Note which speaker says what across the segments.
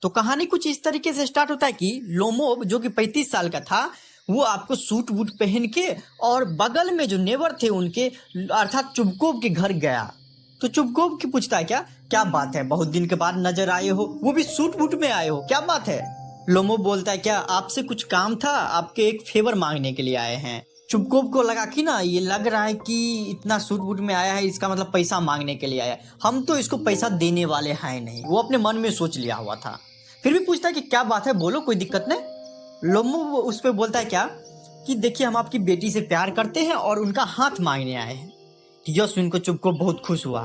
Speaker 1: तो कहानी कुछ इस तरीके से स्टार्ट होता है कि लोमोब जो कि 35 साल का था, वो आपको सूट वूट पहन के और बगल में जो नेबर थे उनके अर्थात चुबकोब के घर गया। तो चुबकोब की पूछता है क्या क्या बात है, बहुत दिन के बाद नजर आए हो, वो भी सूट वूट में आए हो, क्या बात है। लोमोब बोलता है क्या आपसे कुछ काम था, आपके एक फेवर मांगने के लिए आए हैं। चुबकोब को लगा कि ना ये लग रहा है कि इतना सूट वूट में आया है, इसका मतलब पैसा मांगने के लिए आया है, हम तो इसको पैसा देने वाले हैं नहीं, वो अपने मन में सोच लिया हुआ था। फिर भी पूछता है कि क्या बात है, बोलो कोई दिक्कत नहीं। लोमो उस पर बोलता है क्या कि देखिए हम आपकी बेटी से प्यार करते हैं और उनका हाथ मांगने आए हैं। यह सुनकर चुबको बहुत खुश हुआ।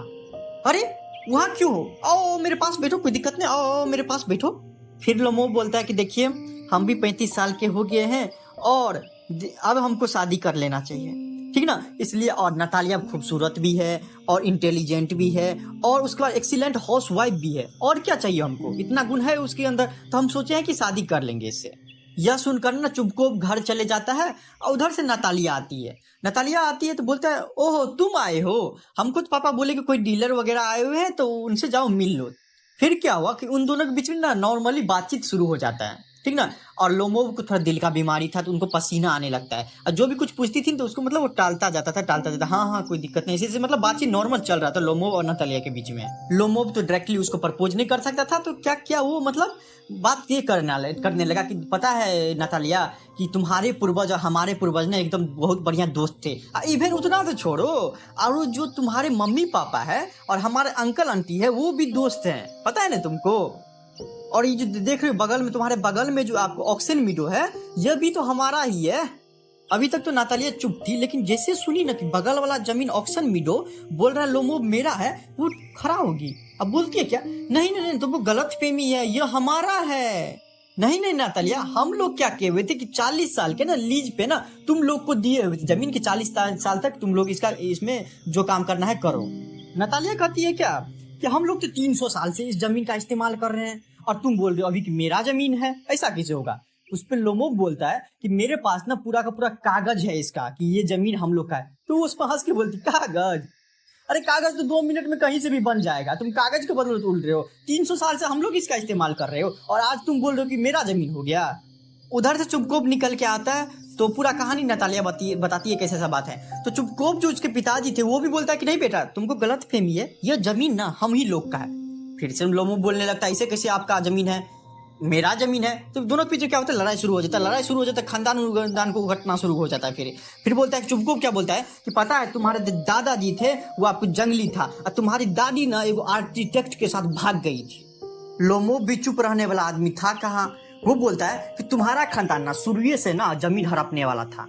Speaker 1: अरे वहां क्यों हो, आओ मेरे पास बैठो, कोई दिक्कत नहीं, आओ मेरे पास बैठो। फिर लोमो बोलता है कि देखिए हम भी 35 साल के हो गए हैं और अब हमको शादी कर लेना चाहिए, ठीक ना, इसलिए। और नतालिया खूबसूरत भी है और इंटेलिजेंट भी है और उसके बाद एक्सीलेंट हाउस वाइफ भी है, और क्या चाहिए हमको, इतना गुण है उसके अंदर, तो हम सोचे हैं कि शादी कर लेंगे इससे। यह सुनकर ना चुबको घर चले जाता है और उधर से नतालिया आती है। नतालिया आती है तो बोलता है ओहो तुम आए हो, हमको तो पापा बोले कि कोई डीलर वगैरह आए हुए हैं तो उनसे जाओ मिल लो। फिर क्या हुआ कि उन दोनों के बीच में ना नॉर्मली बातचीत शुरू हो जाता है, ठीक ना। और लोमोब को थोड़ा दिल का बीमारी था तो उनको पसीना आने लगता है, और जो भी कुछ पूछती थी तो उसको मतलब वो टालता जाता, हाँ हाँ कोई दिक्कत नहीं, इसी से मतलब बातचीत नॉर्मल चल रहा था लोमोब और नतालिया के बीच में। लोमोब तो डायरेक्टली उसको प्रपोज नहीं कर सकता था, तो क्या किया वो, मतलब बात ये करने लगा कि पता है नतालिया कि तुम्हारे पूर्वज और हमारे पूर्वज ने एकदम बहुत बढ़िया दोस्त थे, इवन उतना तो छोड़ो, और जो तुम्हारे मम्मी पापा है और हमारे अंकल आंटी है वो भी दोस्त हैं, पता है ना तुमको। और ये जो देख रहे हो बगल में, तुम्हारे बगल में जो आपको ऑक्सन मीडो है, यह भी तो हमारा ही है। अभी तक तो नातालिया चुप थी, लेकिन जैसे सुनी ना कि बगल वाला जमीन ऑक्सन मीडो बोल रहा है लोमोब मेरा है, वो खड़ा होगी। अब बोलती है क्या नहीं नहीं नहीं तुमको गलत फहमी है, यह हमारा है। नहीं नहीं नातालिया, हम लोग क्या कहे हुए थे कि 40 साल के ना लीज पे ना तुम लोग को दिए हुए थे जमीन के, 40 साल तक तुम लोग इसमें जो काम करना है करो। नातालिया कहती है क्या कि हम लोग तो 300 साल से इस जमीन का इस्तेमाल कर रहे हैं और तुम बोल रहे हो अभी कि मेरा जमीन है, ऐसा कैसे होगा। उस पर लोमोब बोलता है कि मेरे पास ना पूरा का पूरा कागज है इसका कि ये जमीन हम लोग का है। तो उस पर हंस के बोलती कागज, अरे कागज तो 2 मिनट में कहीं से भी बन जाएगा, तुम कागज के बदले उड़ रहे हो, 300 साल से हम लोग इसका इस्तेमाल कर रहे हो और आज तुम बोल रहे हो कि मेरा जमीन हो गया। उधर से चुबकोब निकल के आता है तो पूरा कहानी नतालिया बताती है कैसे सा बात है। तो चुबकोब जो उसके पिताजी थे वो भी बोलता है कि नहीं बेटा तुमको गलत फहमी है, यह जमीन ना हम ही लोग का है। फिर से लोमो बोलने लगता है ऐसे कैसे आपका जमीन है, मेरा जमीन है। तो दोनों के पीछे क्या होता है, लड़ाई शुरू हो जाता है, खानदान को घटना शुरू हो जाता है। फिर बोलता है चुबकोब क्या बोलता है कि पता है तुम्हारे दादाजी थे वो आपको जंगली था और तुम्हारी दादी ना एक आर्किटेक्ट के साथ भाग गई थी। लोमो भी चुप रहने वाला आदमी था कहाँ, वो बोलता है कि तुम्हारा खानदान ना शुरू से ना जमीन हड़पने वाला था,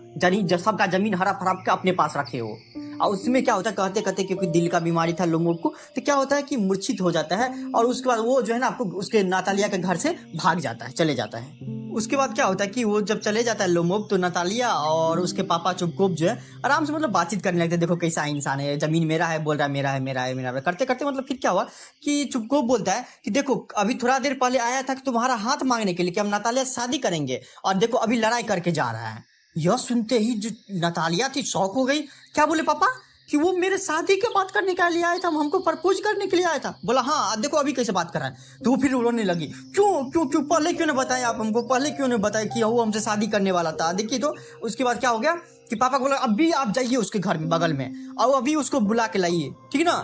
Speaker 1: सबका जमीन हड़प के अपने पास रखे हो। और उसमें क्या होता है कहते कहते क्योंकि दिल का बीमारी था लोमोब को, तो क्या होता है कि मूर्छित हो जाता है और उसके बाद वो जो है ना आपको उसके नातालिया के घर से भाग जाता है, चले जाता है। उसके बाद क्या होता है कि वो जब चले जाता है लोमोब तो नतालिया और उसके पापा चुबकोब जो है आराम से मतलब बातचीत करने लगते, देखो कैसा इंसान है, जमीन मेरा है बोल रहा है, मेरा है मेरा है मेरा है करते करते मतलब फिर क्या हुआ कि चुबकोब बोलता है कि देखो अभी थोड़ा देर पहले आया था कि तुम्हारा हाथ मांगने के लिए कि हम नतालिया से शादी करेंगे और देखो अभी लड़ाई करके जा रहा है। यह सुनते ही जो नतालिया थी शौक हो गई, क्या बोले पापा कि वो मेरे शादी की बात करने के लिए आया था, हमको प्रपोज करने के लिए आया था। बोला हाँ देखो अभी कैसे बात कर रहा है। तो वो फिर रोने लगी, क्यों क्यों क्यों पहले क्यों नहीं बताया आप हमको, पहले क्यों नहीं बताया कि वो हमसे शादी करने वाला था। देखिए तो उसके बाद क्या हो गया कि पापा को बोला अभी आप जाइए उसके घर में बगल में और अभी उसको बुला के लाइए, ठीक ना।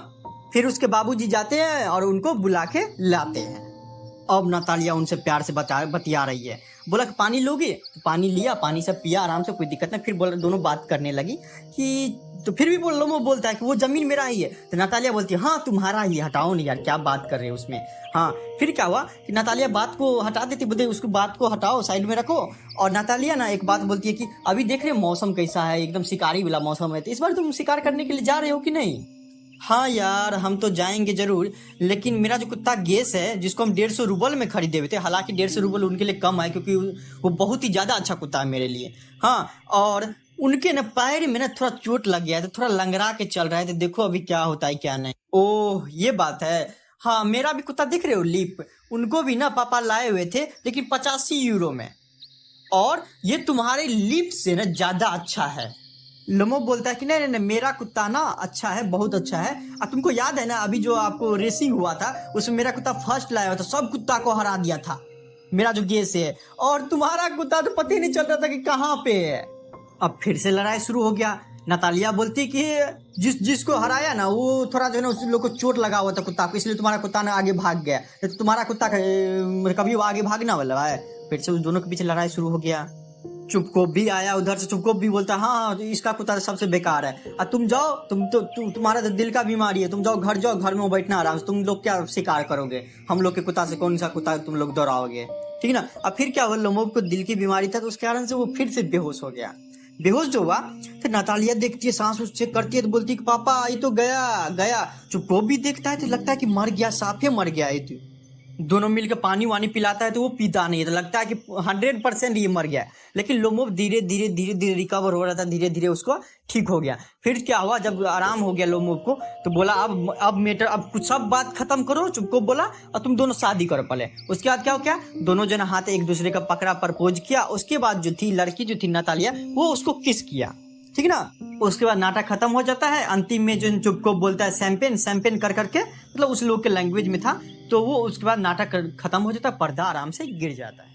Speaker 1: फिर उसके बाबूजी जाते हैं और उनको बुला के लाते हैं। अब नतालिया उनसे प्यार से बतिया रही है, बोला कि पानी लोगे, तो पानी लिया, पानी सब पिया आराम से, कोई दिक्कत नहीं। फिर बोला दोनों बात करने लगी कि तो फिर भी लोमो बोलता है कि वो जमीन मेरा ही है। तो नतालिया बोलती है हाँ तुम्हारा ही, हटाओ नहीं यार क्या बात कर रहे हो उसमें। हाँ फिर क्या हुआ कि नतालिया बात को हटा देती, बोलते उसको बात को हटाओ साइड में रखो। और नतालिया ना एक बात बोलती है कि अभी देख रहे हो मौसम कैसा है, एकदम शिकारी वाला मौसम है, तो इस बार तुम शिकार करने के लिए जा रहे हो कि नहीं। हाँ यार हम तो जाएंगे जरूर, लेकिन मेरा जो कुत्ता गेस है जिसको हम 150 रूबल में खरीदे हुए थे, हालांकि 150 रूबल उनके लिए कम है क्योंकि वो बहुत ही ज्यादा अच्छा कुत्ता है मेरे लिए। हाँ और उनके ना पैर में ना थोड़ा चोट लग गया है, तो थोड़ा लंगड़ा के चल रहा है, तो देखो अभी क्या होता है क्या नहीं। ओह ये बात है, हाँ मेरा भी कुत्ता दिख रहे हो लिप, उनको भी ना पापा लाए हुए थे लेकिन 85 यूरो में, और ये तुम्हारे लिप से ना ज्यादा अच्छा है। लोमो बोलता है कि नहीं नहीं नहीं, मेरा कुत्ता ना अच्छा है, बहुत अच्छा है। और तुमको याद है ना अभी जो आपको रेसिंग हुआ था उसमें मेरा कुत्ता फर्स्ट लाया हुआ था, सब कुत्ता को हरा दिया था मेरा जो गेस है, और तुम्हारा कुत्ता तो पता ही नहीं चल रहा था कि कहाँ पे है। अब फिर से लड़ाई शुरू हो गया। नतालिया बोलती कि जिसको हराया ना वो थोड़ा जो है ना उस लोग को चोट लगा हुआ था कुत्ता को, इसलिए तुम्हारा कुत्ता ना आगे भाग गया, तो तुम्हारा कुत्ता कभी वो आगे भागना वाला है। फिर से उस दोनों के पीछे लड़ाई शुरू हो गया। चुपकोप भी आया उधर से, चुपकोप भी बोलता है हाँ तो इसका कुत्ता तो सबसे बेकार है, और तुम जाओ, तुम्हारा तो दिल का बीमारी है, तुम जाओ, घर में बैठना आराम से, तुम लोग क्या शिकार करोगे, हम लोग के कुत्ता से कौन सा कुत्ता तुम लोग दौड़ाओगे, ठीक ना। अब फिर क्या हुआ, लोमोब को दिल की बीमारी था तो उस कारण से वो फिर से बेहोश हो गया। बेहोश जो हुआ तो नतालिया देखती है, सांस उस चेक करती है तो बोलती है कि पापा ये तो गया। चुपकोप भी देखता है तो लगता है कि मर गया, साफे मर गया ये तो। दोनों मिलकर पानी वानी पिलाता है तो वो पीता नहीं है, तो लगता है कि 100% ये मर गया है। लेकिन लोमोब धीरे धीरे रिकवर हो रहा था, धीरे धीरे उसको ठीक हो गया। फिर क्या हुआ, जब आराम हो गया लोमोब को तो बोला अब कुछ सब बात खत्म करो। चुपकोप बोला और तुम दोनों शादी करो पहले। उसके बाद क्या हो गया, दोनों जन हाथ एक दूसरे का पकड़ा, प्रपोज किया। उसके बाद जो थी लड़की जो थी नतालिया, वो उसको किस किया, ठीक ना। उसके बाद नाटक खत्म हो जाता है। अंतिम में जो चुपकोप बोलता है शैंपेन कर करके, मतलब उस लोग के लैंग्वेज में था, तो वो उसके बाद नाटक खत्म हो जाता है, पर्दा आराम से गिर जाता है।